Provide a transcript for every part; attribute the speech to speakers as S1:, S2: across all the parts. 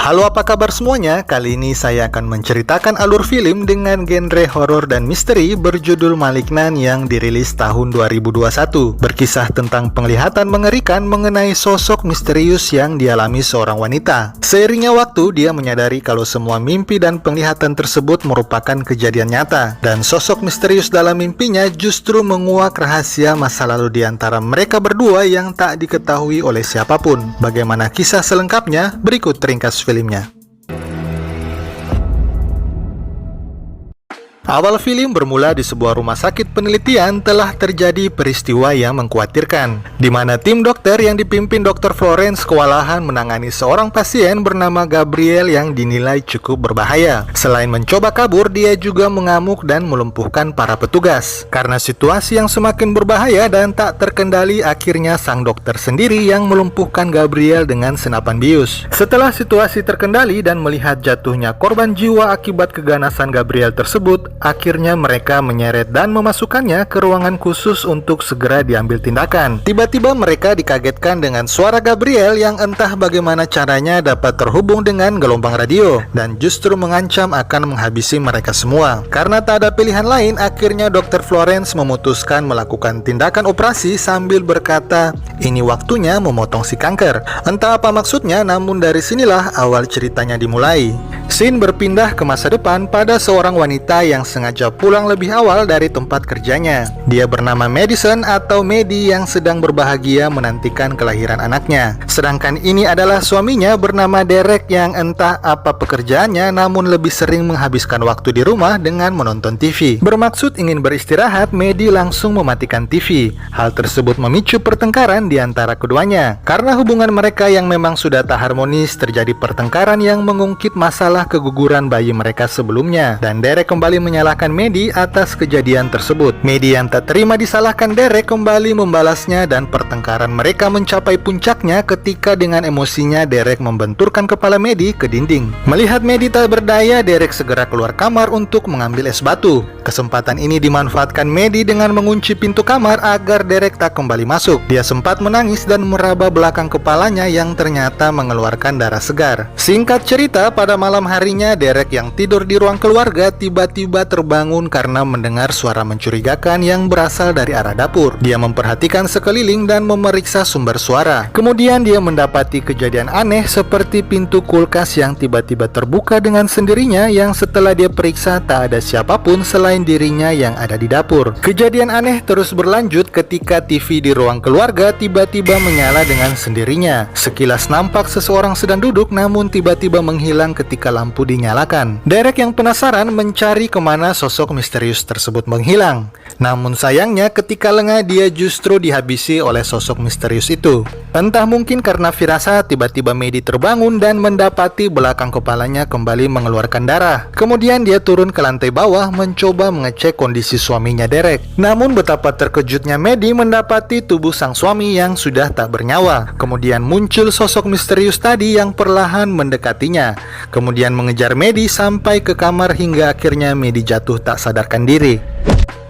S1: Halo, apa kabar semuanya? Kali ini saya akan menceritakan alur film dengan genre horor dan misteri berjudul Malignant yang dirilis tahun 2021. Berkisah tentang penglihatan mengerikan mengenai sosok misterius yang dialami seorang wanita. Seiringnya waktu, dia menyadari kalau semua mimpi dan penglihatan tersebut merupakan kejadian nyata. Dan sosok misterius dalam mimpinya justru menguak rahasia masa lalu di antara mereka berdua yang tak diketahui oleh siapapun. Bagaimana kisah selengkapnya? Berikut ringkas filmnya. Awal film bermula di sebuah rumah sakit penelitian. Telah terjadi peristiwa yang mengkhawatirkan, di mana tim dokter yang dipimpin Dr. Florence kewalahan menangani seorang pasien bernama Gabriel yang dinilai cukup berbahaya. Selain mencoba kabur, dia juga mengamuk dan melumpuhkan para petugas. Karena situasi yang semakin berbahaya dan tak terkendali, akhirnya sang dokter sendiri yang melumpuhkan Gabriel dengan senapan bius. Setelah situasi terkendali dan melihat jatuhnya korban jiwa akibat keganasan Gabriel tersebut, akhirnya mereka menyeret dan memasukkannya ke ruangan khusus untuk segera diambil tindakan. Tiba-tiba mereka dikagetkan dengan suara Gabriel yang entah bagaimana caranya dapat terhubung dengan gelombang radio dan justru mengancam akan menghabisi mereka semua. Karena tak ada pilihan lain, akhirnya Dr. Florence memutuskan melakukan tindakan operasi sambil berkata, "Ini waktunya memotong si kanker." Entah apa maksudnya, namun dari sinilah awal ceritanya dimulai. Scene berpindah ke masa depan pada seorang wanita yang sengaja pulang lebih awal dari tempat kerjanya. Dia bernama Madison atau Maddie yang sedang berbahagia menantikan kelahiran anaknya. Sedangkan ini adalah suaminya bernama Derek yang entah apa pekerjaannya namun lebih sering menghabiskan waktu di rumah dengan menonton TV. Bermaksud ingin beristirahat, Maddie langsung mematikan TV. Hal tersebut memicu pertengkaran di antara keduanya. Karena hubungan mereka yang memang sudah tak harmonis, terjadi pertengkaran yang mengungkit masalah keguguran bayi mereka sebelumnya, dan Derek kembali menyalahkan Maddie atas kejadian tersebut. Maddie yang tak terima disalahkan Derek kembali membalasnya dan pertengkaran mereka mencapai puncaknya ketika dengan emosinya Derek membenturkan kepala Maddie ke dinding. Melihat Maddie tak berdaya, Derek segera keluar kamar untuk mengambil es batu. Kesempatan ini dimanfaatkan Maddie dengan mengunci pintu kamar agar Derek tak kembali masuk. Dia sempat menangis dan meraba belakang kepalanya yang ternyata mengeluarkan darah segar. Singkat cerita, pada malam harinya Derek yang tidur di ruang keluarga tiba-tiba terbangun karena mendengar suara mencurigakan yang berasal dari arah dapur. Dia memperhatikan sekeliling dan memeriksa sumber suara. Kemudian dia mendapati kejadian aneh seperti pintu kulkas yang tiba-tiba terbuka dengan sendirinya, yang setelah dia periksa tak ada siapapun selain dirinya yang ada di dapur. Kejadian aneh terus berlanjut ketika TV di ruang keluarga tiba-tiba menyala dengan sendirinya. Sekilas nampak seseorang sedang duduk namun tiba-tiba menghilang ketika lampu dinyalakan. Derek yang penasaran mencari kemana sosok misterius tersebut menghilang. Namun sayangnya ketika lengah, dia justru dihabisi oleh sosok misterius itu. Entah mungkin karena firasat, tiba-tiba Maddie terbangun dan mendapati belakang kepalanya kembali mengeluarkan darah. Kemudian dia turun ke lantai bawah mencoba mengecek kondisi suaminya Derek. Namun betapa terkejutnya Maddie mendapati tubuh sang suami yang sudah tak bernyawa. Kemudian muncul sosok misterius tadi yang perlahan mendekatinya. Kemudian mengejar Maddie sampai ke kamar hingga akhirnya Maddie jatuh tak sadarkan diri.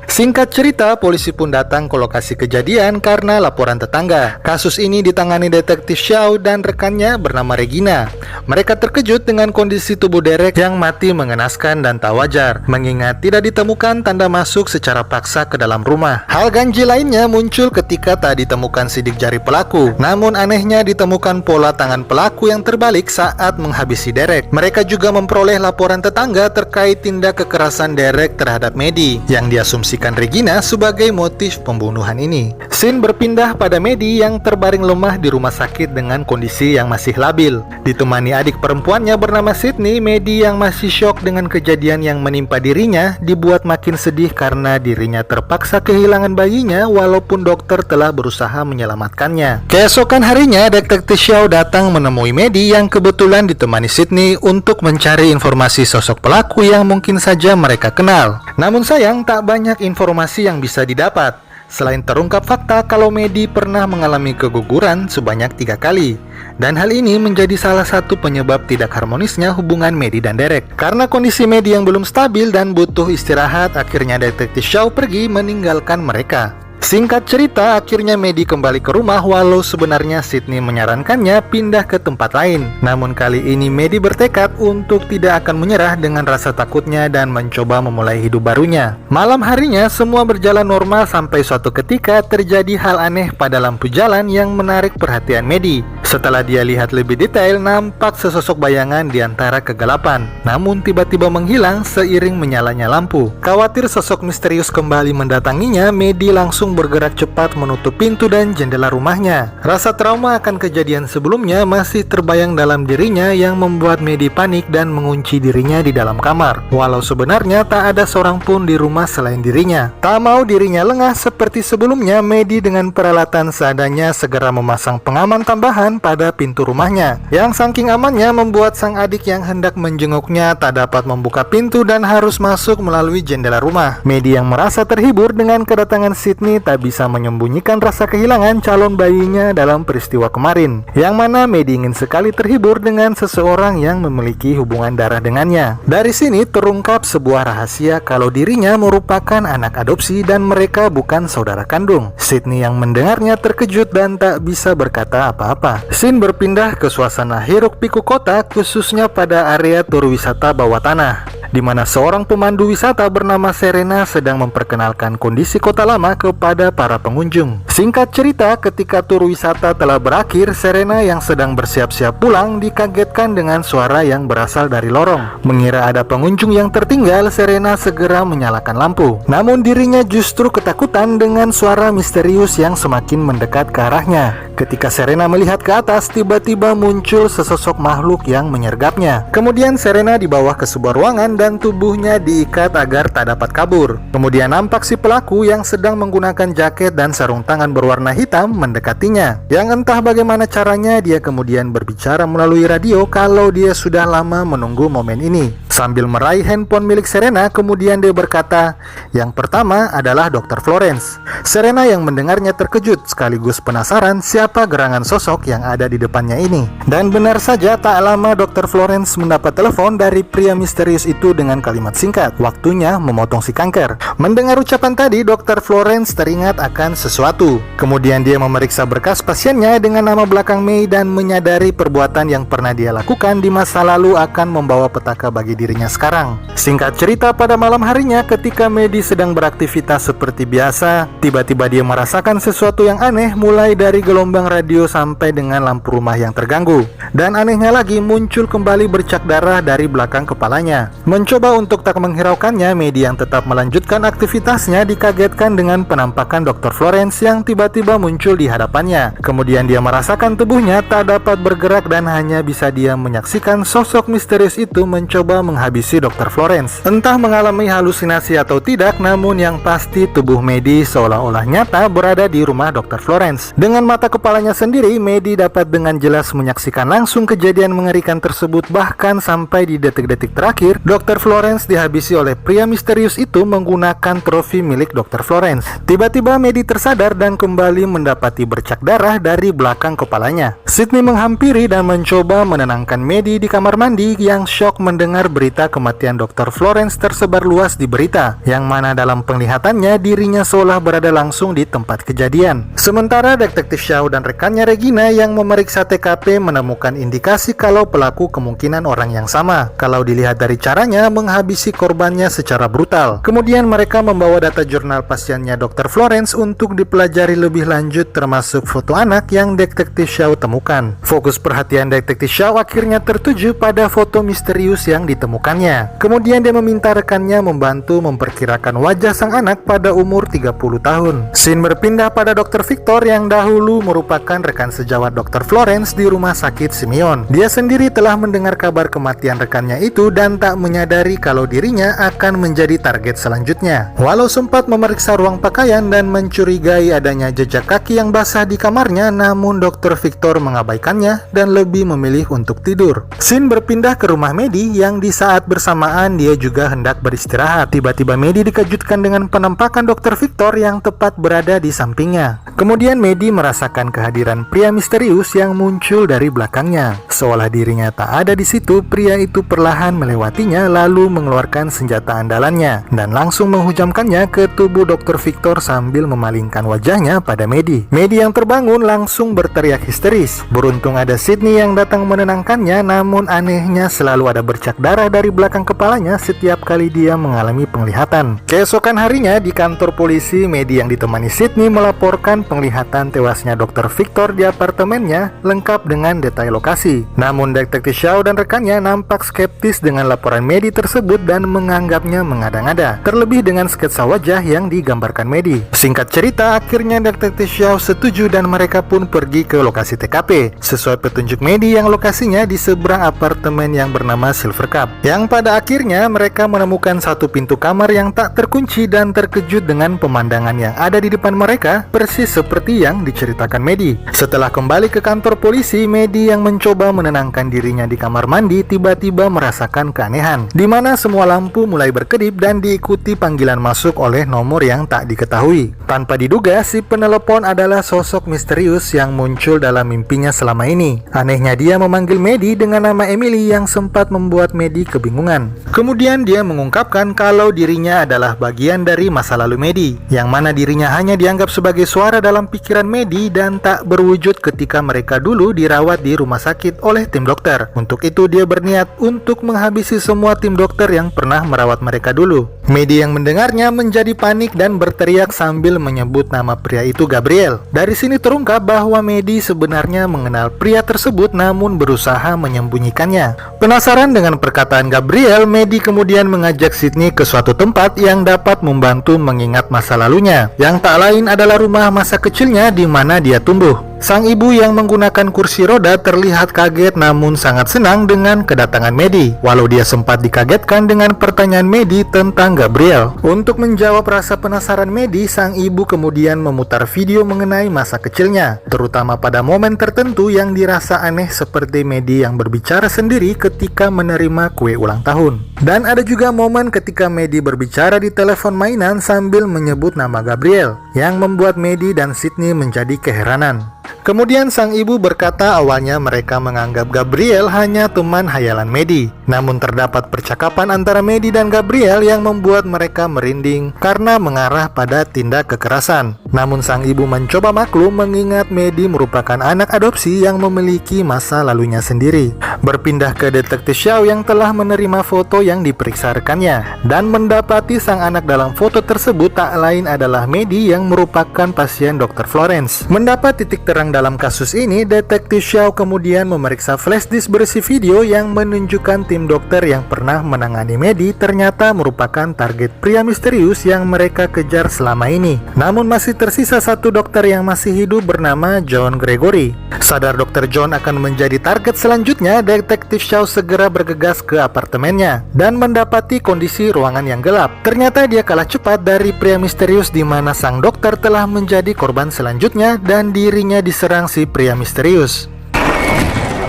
S1: Singkat cerita, polisi pun datang ke lokasi kejadian karena laporan tetangga. Kasus ini ditangani detektif Shaw dan rekannya bernama Regina. Mereka terkejut dengan kondisi tubuh Derek yang mati mengenaskan dan tak wajar, mengingat tidak ditemukan tanda masuk secara paksa ke dalam rumah. Hal ganjil lainnya muncul ketika tak ditemukan sidik jari pelaku. Namun anehnya ditemukan pola tangan pelaku yang terbalik saat menghabisi Derek. Mereka juga memperoleh laporan tetangga terkait tindak kekerasan Derek terhadap Maddie yang diasumsikan Regina sebagai motif pembunuhan ini. Scene berpindah pada Maddie yang terbaring lemah di rumah sakit dengan kondisi yang masih labil. Ditemani adik perempuannya bernama Sydney, Maddie yang masih syok dengan kejadian yang menimpa dirinya dibuat makin sedih karena dirinya terpaksa kehilangan bayinya walaupun dokter telah berusaha menyelamatkannya. Keesokan harinya, detektif Shaw datang menemui Maddie yang kebetulan ditemani Sydney untuk mencari informasi sosok pelaku yang mungkin saja mereka kenal. Namun sayang, tak banyak informasi yang bisa didapat. Selain terungkap fakta kalau Maddie pernah mengalami keguguran sebanyak 3 kali. Dan hal ini menjadi salah satu penyebab tidak harmonisnya hubungan Maddie dan Derek. Karena kondisi Maddie yang belum stabil dan butuh istirahat, akhirnya detektif Shaw pergi meninggalkan mereka. Singkat cerita, akhirnya Maddie kembali ke rumah walau sebenarnya Sydney menyarankannya pindah ke tempat lain. Namun kali ini Maddie bertekad untuk tidak akan menyerah dengan rasa takutnya dan mencoba memulai hidup barunya. Malam harinya semua berjalan normal sampai suatu ketika terjadi hal aneh pada lampu jalan yang menarik perhatian Maddie. Setelah dia lihat lebih detail, nampak sesosok bayangan di antara kegelapan, namun tiba-tiba menghilang seiring menyalanya lampu. Khawatir sosok misterius kembali mendatanginya, Maddie langsung bergerak cepat menutup pintu dan jendela rumahnya. Rasa trauma akan kejadian sebelumnya masih terbayang dalam dirinya yang membuat Maddie panik dan mengunci dirinya di dalam kamar. Walau sebenarnya tak ada seorang pun di rumah selain dirinya. Tak mau dirinya lengah seperti sebelumnya, Maddie dengan peralatan seadanya segera memasang pengaman tambahan pada pintu rumahnya. Yang saking amannya membuat sang adik yang hendak menjenguknya tak dapat membuka pintu dan harus masuk melalui jendela rumah. Maddie yang merasa terhibur dengan kedatangan Sydney tak bisa menyembunyikan rasa kehilangan calon bayinya dalam peristiwa kemarin, yang mana Maddie ingin sekali terhibur dengan seseorang yang memiliki hubungan darah dengannya. Dari sini terungkap sebuah rahasia kalau dirinya merupakan anak adopsi dan mereka bukan saudara kandung. Sydney yang mendengarnya terkejut dan tak bisa berkata apa-apa. Scene berpindah ke suasana hiruk pikuk kota, khususnya pada area tur wisata bawah tanah, di mana seorang pemandu wisata bernama Serena sedang memperkenalkan kondisi kota lama kepada para pengunjung. Singkat cerita, ketika tur wisata telah berakhir, Serena yang sedang bersiap-siap pulang dikagetkan dengan suara yang berasal dari lorong. Mengira ada pengunjung yang tertinggal, Serena segera menyalakan lampu. Namun dirinya justru ketakutan dengan suara misterius yang semakin mendekat ke arahnya. Ketika Serena melihat ke atas, tiba-tiba muncul sesosok makhluk yang menyergapnya. Kemudian Serena dibawa ke sebuah ruangan dan tubuhnya diikat agar tak dapat kabur. Kemudian nampak si pelaku yang sedang menggunakan jaket dan sarung tangan berwarna hitam mendekatinya. Yang entah bagaimana caranya dia kemudian berbicara melalui radio kalau dia sudah lama menunggu momen ini. Sambil meraih handphone milik Serena, kemudian dia berkata, yang pertama adalah Dr. Florence. Serena yang mendengarnya terkejut sekaligus penasaran siapa gerangan sosok yang ada di depannya ini. Dan benar saja, tak lama Dr. Florence mendapat telepon dari pria misterius itu dengan kalimat singkat, waktunya memotong si kanker. Mendengar ucapan tadi, Dr. Florence teringat akan sesuatu. Kemudian dia memeriksa berkas pasiennya dengan nama belakang May dan menyadari perbuatan yang pernah dia lakukan di masa lalu akan membawa petaka bagi dirinya sekarang. Singkat cerita, pada malam harinya ketika Maddie sedang beraktivitas seperti biasa, tiba-tiba dia merasakan sesuatu yang aneh, mulai dari gelombang radio sampai dengan lampu rumah yang terganggu. Dan anehnya lagi, muncul kembali bercak darah dari belakang kepalanya. Mencoba untuk tak menghiraukannya, Maddie yang tetap melanjutkan aktivitasnya dikagetkan dengan penampakan Dr. Florence yang tiba-tiba muncul di hadapannya. Kemudian dia merasakan tubuhnya tak dapat bergerak dan hanya bisa diam menyaksikan sosok misterius itu mencoba menghabisi Dr. Florence. Entah mengalami halusinasi atau tidak, namun yang pasti tubuh Maddie seolah-olah nyata berada di rumah Dr. Florence. Dengan mata kepalanya sendiri, Maddie dapat dengan jelas menyaksikan langsung kejadian mengerikan tersebut. Bahkan sampai di detik-detik terakhir, Dr. Florence dihabisi oleh pria misterius itu menggunakan trofi milik Dr. Florence. Tiba-tiba Maddie tersadar dan kembali mendapati bercak darah dari belakang kepalanya. Sydney menghampiri dan mencoba menenangkan Maddie di kamar mandi yang syok mendengar berita kematian Dr. Florence tersebar luas di berita, yang mana dalam penglihatannya dirinya seolah berada langsung di tempat kejadian. Sementara Detektif Shaw dan rekannya Regina yang memeriksa TKP menemukan indikasi kalau pelaku kemungkinan orang yang sama kalau dilihat dari caranya menghabisi korbannya secara brutal. Kemudian mereka membawa data jurnal pasiennya Dr. Florence untuk dipelajari lebih lanjut, termasuk foto anak yang Detektif Shaw temukan. Fokus perhatian Detektif Shaw akhirnya tertuju pada foto misterius yang ditemukannya. Kemudian dia meminta rekannya membantu memperkirakan wajah sang anak pada umur 30 tahun. Scene berpindah pada Dr. Victor yang dahulu merupakan rekan sejawat Dr. Florence di rumah sakit Simeon. Dia sendiri telah mendengar kabar kematian rekannya itu dan tak menyadari kalau dirinya akan menjadi target selanjutnya. Walau sempat memeriksa ruang pakaian dan mencurigai adanya jejak kaki yang basah di kamarnya, namun Dr. Victor mengabaikannya dan lebih memilih untuk tidur. Scene berpindah ke rumah Maddie yang di saat bersamaan dia juga hendak beristirahat. Tiba-tiba Medi dikejutkan dengan penampakan Dr. Victor yang tepat berada di sampingnya. Kemudian Medi merasakan kehadiran pria misterius yang muncul dari belakangnya. Seolah dirinya tak ada di situ, pria itu perlahan melewatinya lalu mengeluarkan senjata andalannya dan langsung menghujamkannya ke tubuh Dr. Victor sambil memalingkan wajahnya pada Medi. Medi yang terbangun langsung berteriak histeris. Beruntung ada Sydney yang datang menenangkannya, namun anehnya selalu ada bercak darah dari belakang kepalanya setiap kali dia mengalami penglihatan. Keesokan harinya di kantor polisi, Medi yang ditemani Sydney melaporkan penglihatan tewasnya Dr. Victor di apartemennya lengkap dengan detail lokasi. Namun Detektif Shaw dan rekannya nampak skeptis dengan laporan Medi tersebut dan menganggapnya mengada-ngada, terlebih dengan sketsa wajah yang digambarkan Medi. Singkat cerita, akhirnya Detektif Shaw setuju dan mereka pun pergi ke lokasi TKP sesuai petunjuk Medi yang lokasinya di seberang apartemen yang bernama Silver Cup. Yang pada akhirnya mereka menemukan satu pintu kamar yang tak terkunci dan terkejut dengan pemandangan yang ada di depan mereka persis seperti yang diceritakan Medi. Setelah kembali ke kantor polisi, Medi yang mencoba menenangkan dirinya di kamar mandi tiba-tiba merasakan keanehan, di mana semua lampu mulai berkedip dan diikuti panggilan masuk oleh nomor yang tak diketahui. Tanpa diduga, si penelepon adalah sosok misterius yang muncul dalam mimpinya selama ini. Anehnya dia memanggil Medi dengan nama Emily yang sempat membuat Medi kebingungan. Kemudian dia mengungkapkan kalau dirinya adalah bagian dari masa lalu Medi, yang mana dirinya hanya dianggap sebagai suara dalam pikiran Medi dan tak berwujud ketika mereka dulu dirawat di rumah sakit oleh tim dokter. Untuk itu dia berniat untuk menghabisi semua tim dokter yang pernah merawat mereka dulu. Medi yang mendengarnya menjadi panik dan berteriak sambil menyebut nama pria itu Gabriel. Dari sini terungkap bahwa Medi sebenarnya mengenal pria tersebut namun berusaha menyembunyikannya. Penasaran dengan perkataan Gabriel, Medi kemudian mengajak Sydney ke suatu tempat yang dapat membantu mengingat masa lalunya, yang tak lain adalah rumah masa kecilnya di mana dia tumbuh. Sang ibu yang menggunakan kursi roda terlihat kaget namun sangat senang dengan kedatangan Medi, walau dia sempat dikagetkan dengan pertanyaan Medi tentang Gabriel. Untuk menjawab rasa penasaran Medi, sang ibu kemudian memutar video mengenai masa kecilnya, terutama pada momen tertentu yang dirasa aneh seperti Medi yang berbicara sendiri ketika menerima kue ulang tahun. Dan ada juga momen ketika Medi berbicara di telepon mainan sambil menyebut nama Gabriel, yang membuat Medi dan Sydney menjadi keheranan. Kemudian sang ibu berkata awalnya mereka menganggap Gabriel hanya teman hayalan Medi, namun terdapat percakapan antara Medi dan Gabriel yang membuat mereka merinding karena mengarah pada tindak kekerasan. Namun sang ibu mencoba maklum mengingat Medi merupakan anak adopsi yang memiliki masa lalunya sendiri. Berpindah ke Detektif Shaw yang telah menerima foto yang diperiksa rekannya dan mendapati sang anak dalam foto tersebut tak lain adalah Medi yang merupakan pasien Dr. Florence. Mendapat titik terang dalam kasus ini, Detektif Shaw kemudian memeriksa flash disk berisi video yang menunjukkan tim dokter yang pernah menangani Medi ternyata merupakan target pria misterius yang mereka kejar selama ini. Namun masih tersisa satu dokter yang masih hidup bernama John Gregory. Sadar Dr. John akan menjadi target selanjutnya, Detektif Shaw segera bergegas ke apartemennya dan mendapati kondisi ruangan yang gelap. Ternyata dia kalah cepat dari pria misterius di mana sang dokter telah menjadi korban selanjutnya dan dirinya diserang si pria misterius.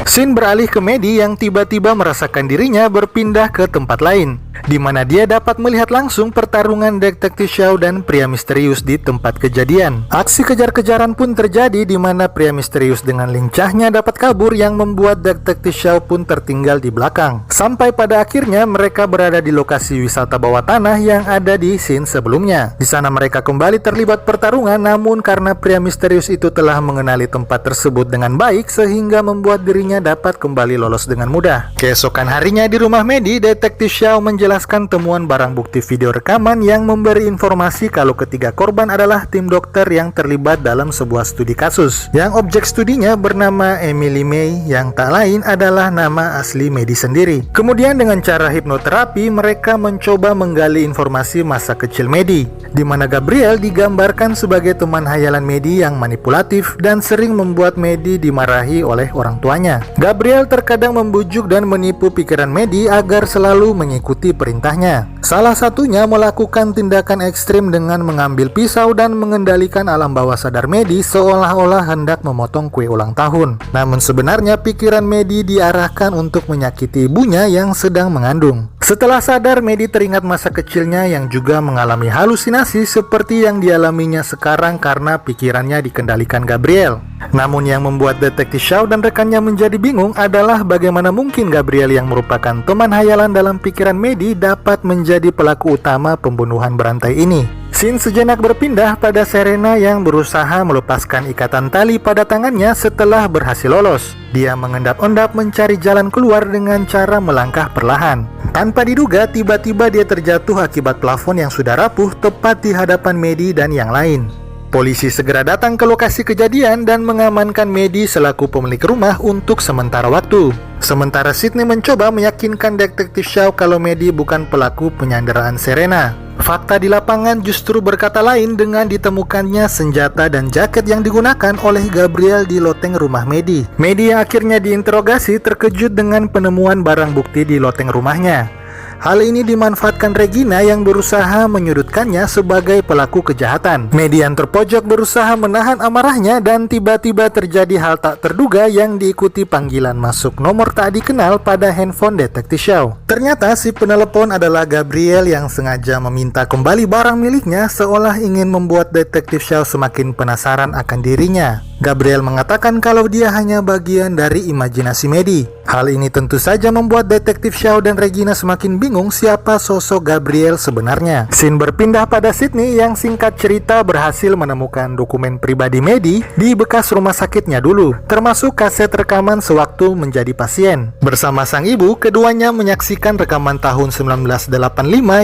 S1: Scene beralih ke Medi yang tiba-tiba merasakan dirinya berpindah ke tempat lain, di mana dia dapat melihat langsung pertarungan Detektif Shaw dan pria misterius di tempat kejadian. Aksi kejar-kejaran pun terjadi di mana pria misterius dengan lincahnya dapat kabur yang membuat Detektif Shaw pun tertinggal di belakang. Sampai pada akhirnya mereka berada di lokasi wisata bawah tanah yang ada di scene sebelumnya. Di sana mereka kembali terlibat pertarungan, namun karena pria misterius itu telah mengenali tempat tersebut dengan baik sehingga membuat dirinya dapat kembali lolos dengan mudah. Keesokan harinya di rumah Medi, Detektif Shaw menjelaskan temuan barang bukti video rekaman yang memberi informasi kalau ketiga korban adalah tim dokter yang terlibat dalam sebuah studi kasus, yang objek studinya bernama Emily May yang tak lain adalah nama asli Medi sendiri. Kemudian dengan cara hipnoterapi mereka mencoba menggali informasi masa kecil Medi, di mana Gabriel digambarkan sebagai teman hayalan Medi yang manipulatif dan sering membuat Medi dimarahi oleh orang tuanya. Gabriel terkadang membujuk dan menipu pikiran Medi agar selalu mengikuti perintahnya. Salah satunya melakukan tindakan ekstrim dengan mengambil pisau dan mengendalikan alam bawah sadar Maddie seolah-olah hendak memotong kue ulang tahun. Namun sebenarnya pikiran Maddie diarahkan untuk menyakiti ibunya yang sedang mengandung. Setelah sadar, Maddie teringat masa kecilnya yang juga mengalami halusinasi seperti yang dialaminya sekarang karena pikirannya dikendalikan Gabriel. Namun yang membuat Detektif Shaw dan rekannya menjadi bingung adalah bagaimana mungkin Gabriel yang merupakan teman hayalan dalam pikiran Maddie dapat menjadi pelaku utama pembunuhan berantai ini. Scene sejenak berpindah pada Serena yang berusaha melepaskan ikatan tali pada tangannya setelah berhasil lolos. Dia mengendap-endap mencari jalan keluar dengan cara melangkah perlahan. Tanpa diduga, tiba-tiba dia terjatuh akibat plafon yang sudah rapuh tepat di hadapan Maddie dan yang lain. Polisi segera datang ke lokasi kejadian dan mengamankan Maddie selaku pemilik rumah untuk sementara waktu. Sementara Sydney mencoba meyakinkan Detektif Shaw kalau Maddie bukan pelaku penyanderaan Serena. Fakta di lapangan justru berkata lain dengan ditemukannya senjata dan jaket yang digunakan oleh Gabriel di loteng rumah Maddie. Maddie yang akhirnya diinterogasi terkejut dengan penemuan barang bukti di loteng rumahnya. Hal ini dimanfaatkan Regina yang berusaha menyudutkannya sebagai pelaku kejahatan. Maddie yang terpojok berusaha menahan amarahnya dan tiba-tiba terjadi hal tak terduga yang diikuti panggilan masuk nomor tak dikenal pada handphone Detektif Shaw. Ternyata si penelepon adalah Gabriel yang sengaja meminta kembali barang miliknya seolah ingin membuat Detektif Shaw semakin penasaran akan dirinya. Gabriel mengatakan kalau dia hanya bagian dari imajinasi Maddie. Hal ini tentu saja membuat Detektif Shaw dan Regina semakin bingung siapa sosok Gabriel sebenarnya. Scene berpindah pada Sydney yang singkat cerita berhasil menemukan dokumen pribadi Maddie di bekas rumah sakitnya dulu, termasuk kaset rekaman sewaktu menjadi pasien. Bersama sang ibu, keduanya menyaksikan rekaman tahun 1985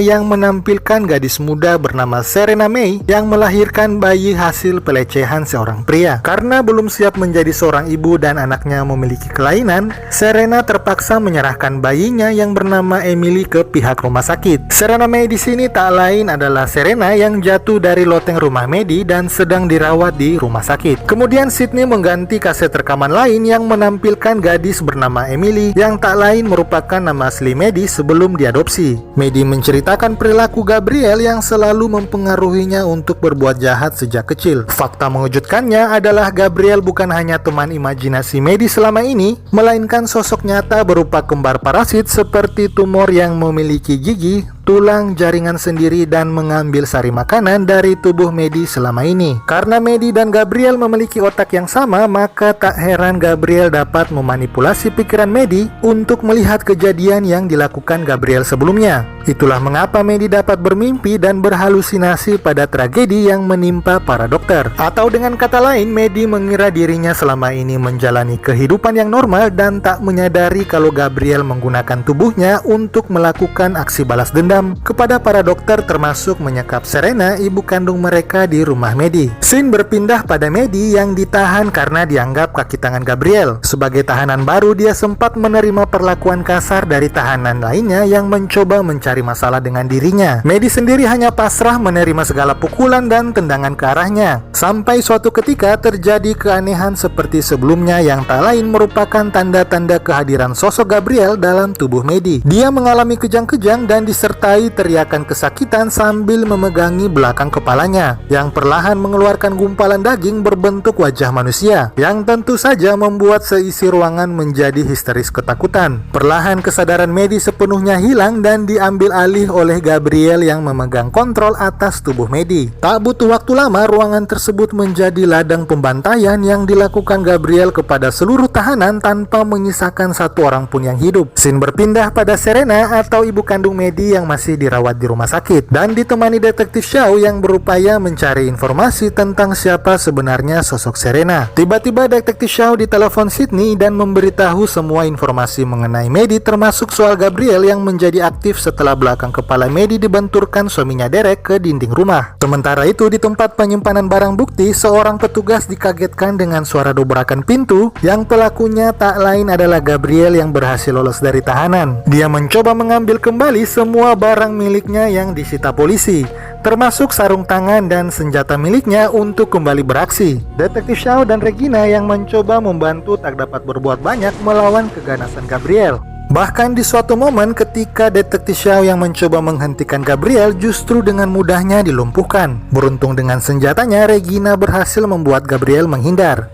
S1: yang menampilkan gadis muda bernama Serena May yang melahirkan bayi hasil pelecehan seorang pria. Karena belum siap menjadi seorang ibu dan anaknya memiliki kelainan, Serena terpaksa menyerahkan bayinya yang bernama Emily ke pihak rumah sakit. Serena May di sini tak lain adalah Serena yang jatuh dari loteng rumah Maddie dan sedang dirawat di rumah sakit. Kemudian Sydney mengganti kaset rekaman lain yang menampilkan gadis bernama Emily yang tak lain merupakan nama asli Maddie sebelum diadopsi. Maddie menceritakan perilaku Gabriel yang selalu mempengaruhinya untuk berbuat jahat sejak kecil. Fakta mengejutkannya adalah Gabriel bukan hanya teman imajinasi Maddie selama ini, melainkan sosok nyata berupa kembar parasit seperti tumor yang memiliki gigi, tulang, jaringan sendiri dan mengambil sari makanan dari tubuh Maddie selama ini. Karena Maddie dan Gabriel memiliki otak yang sama, maka tak heran Gabriel dapat memanipulasi pikiran Maddie untuk melihat kejadian yang dilakukan Gabriel sebelumnya. Itulah mengapa Maddie dapat bermimpi dan berhalusinasi pada tragedi yang menimpa para dokter. Atau dengan kata lain, Maddie mengira dirinya selama ini menjalani kehidupan yang normal dan tak menyadari kalau Gabriel menggunakan tubuhnya untuk melakukan aksi balas dendam kepada para dokter, termasuk menyekap Serena, ibu kandung mereka, di rumah Maddie. Scene berpindah pada Maddie yang ditahan karena dianggap kaki tangan Gabriel. Sebagai tahanan baru, dia sempat menerima perlakuan kasar dari tahanan lainnya yang mencoba mencari masalah dengan dirinya. Maddie sendiri hanya pasrah menerima segala pukulan dan tendangan ke arahnya. Sampai suatu ketika terjadi keanehan seperti sebelumnya yang tak lain merupakan tanda-tanda kehadiran sosok Gabriel dalam tubuh Maddie. Dia mengalami kejang-kejang dan disertai teriakan kesakitan sambil memegangi belakang kepalanya yang perlahan mengeluarkan gumpalan daging berbentuk wajah manusia yang tentu saja membuat seisi ruangan menjadi histeris ketakutan. Perlahan kesadaran Maddie sepenuhnya hilang dan diambil alih oleh Gabriel yang memegang kontrol atas tubuh Maddie. Tak butuh waktu lama, ruangan tersebut menjadi ladang pembantaian yang dilakukan Gabriel kepada seluruh tahanan tanpa menyisakan satu orang pun yang hidup. Scene berpindah pada Serena atau ibu kandung Maddie yang masih dirawat di rumah sakit dan ditemani Detektif Shaw yang berupaya mencari informasi tentang siapa sebenarnya sosok Serena. Tiba-tiba Detektif Shaw ditelepon Sydney dan memberitahu semua informasi mengenai Maddie, termasuk soal Gabriel yang menjadi aktif setelah belakang kepala Maddie dibenturkan suaminya Derek ke dinding rumah. Sementara itu di tempat penyimpanan barang bukti, seorang petugas dikagetkan dengan suara dobrakan pintu yang pelakunya tak lain adalah Gabriel yang berhasil lolos dari tahanan. Dia mencoba mengambil kembali semua barang miliknya yang disita polisi, termasuk sarung tangan dan senjata miliknya untuk kembali beraksi. Detektif Shaw dan Regina yang mencoba membantu tak dapat berbuat banyak melawan keganasan Gabriel. Bahkan di suatu momen ketika Detektif Shaw yang mencoba menghentikan Gabriel justru dengan mudahnya dilumpuhkan. Beruntung dengan senjatanya, Regina berhasil membuat Gabriel menghindar.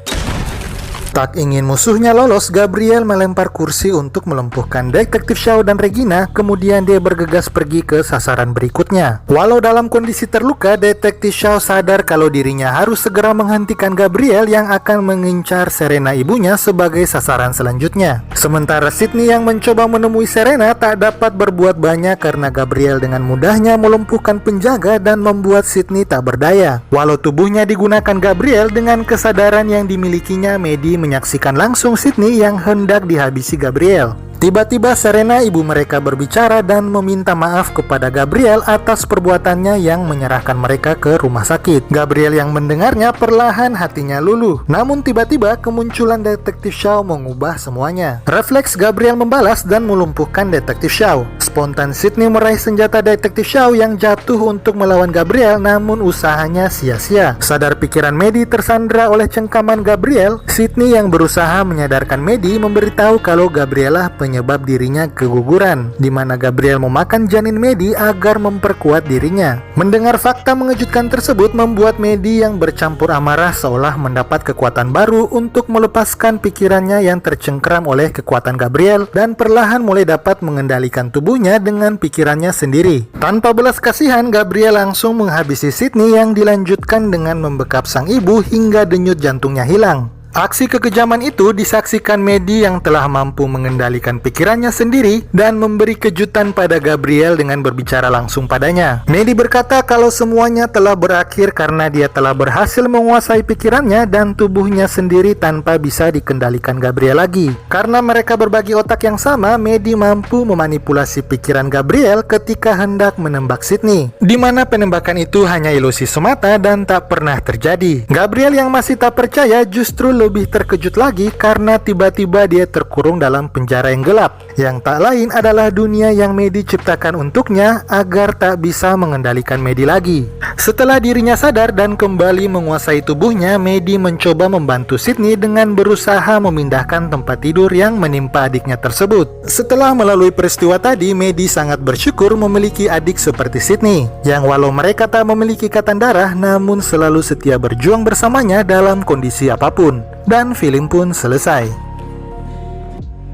S1: Tak ingin musuhnya lolos, Gabriel melempar kursi untuk melumpuhkan Detektif Shaw dan Regina, kemudian dia bergegas pergi ke sasaran berikutnya. Walau dalam kondisi terluka, Detektif Shaw sadar kalau dirinya harus segera menghentikan Gabriel yang akan mengincar Serena ibunya sebagai sasaran selanjutnya. Sementara Sydney yang mencoba menemui Serena tak dapat berbuat banyak karena Gabriel dengan mudahnya melumpuhkan penjaga dan membuat Sydney tak berdaya. Walau tubuhnya digunakan Gabriel, dengan kesadaran yang dimilikinya, Maddie menyaksikan langsung Sydney yang hendak dihabisi Gabriel. Tiba-tiba Serena, ibu mereka, berbicara dan meminta maaf kepada Gabriel atas perbuatannya yang menyerahkan mereka ke rumah sakit. Gabriel yang mendengarnya perlahan hatinya luluh. Namun tiba-tiba kemunculan Detektif Shaw mengubah semuanya. Refleks Gabriel membalas dan melumpuhkan Detektif Shaw. Spontan Sydney meraih senjata Detektif Shaw yang jatuh untuk melawan Gabriel, namun usahanya sia-sia. Sadar pikiran Maddie tersandra oleh cengkaman Gabriel, Sydney yang berusaha menyadarkan Maddie memberitahu kalau Gabriela penyebab dirinya keguguran, di mana Gabriel memakan janin Maddie agar memperkuat dirinya. Mendengar fakta mengejutkan tersebut membuat Maddie yang bercampur amarah seolah mendapat kekuatan baru untuk melepaskan pikirannya yang tercengkram oleh kekuatan Gabriel dan perlahan mulai dapat mengendalikan tubuhnya dengan pikirannya sendiri. Tanpa belas kasihan, Gabriel langsung menghabisi Sydney yang dilanjutkan dengan membekap sang ibu hingga denyut jantungnya hilang. Aksi kekejaman itu disaksikan Maddie yang telah mampu mengendalikan pikirannya sendiri dan memberi kejutan pada Gabriel dengan berbicara langsung padanya. Maddie berkata kalau semuanya telah berakhir karena dia telah berhasil menguasai pikirannya dan tubuhnya sendiri tanpa bisa dikendalikan Gabriel lagi. Karena mereka berbagi otak yang sama, Maddie mampu memanipulasi pikiran Gabriel ketika hendak menembak Sydney, di mana penembakan itu hanya ilusi semata dan tak pernah terjadi. Gabriel yang masih tak percaya justru lebih terkejut lagi karena tiba-tiba dia terkurung dalam penjara yang gelap, yang tak lain adalah dunia yang Maddie ciptakan untuknya agar tak bisa mengendalikan Maddie lagi. Setelah dirinya sadar dan kembali menguasai tubuhnya, Maddie mencoba membantu Sydney dengan berusaha memindahkan tempat tidur yang menimpa adiknya tersebut. Setelah melalui peristiwa tadi, Maddie sangat bersyukur memiliki adik seperti Sydney, yang walau mereka tak memiliki ikatan darah, namun selalu setia berjuang bersamanya dalam kondisi apapun. Dan film pun selesai.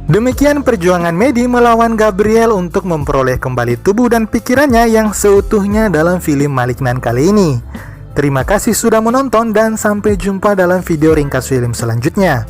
S1: Demikian perjuangan Maddie melawan Gabriel untuk memperoleh kembali tubuh dan pikirannya yang seutuhnya dalam film Malignant kali ini. Terima kasih sudah menonton dan sampai jumpa dalam video ringkas film selanjutnya.